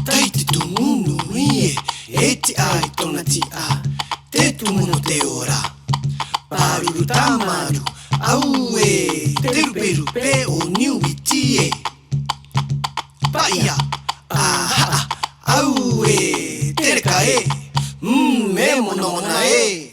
Taiti tu munu ie, eti ai tona ti a, te tu munu te ora. Paru tamaru, au e, te ruperu pe o niu iti e. Paia, aha, au e, te reka e, me mono mona e.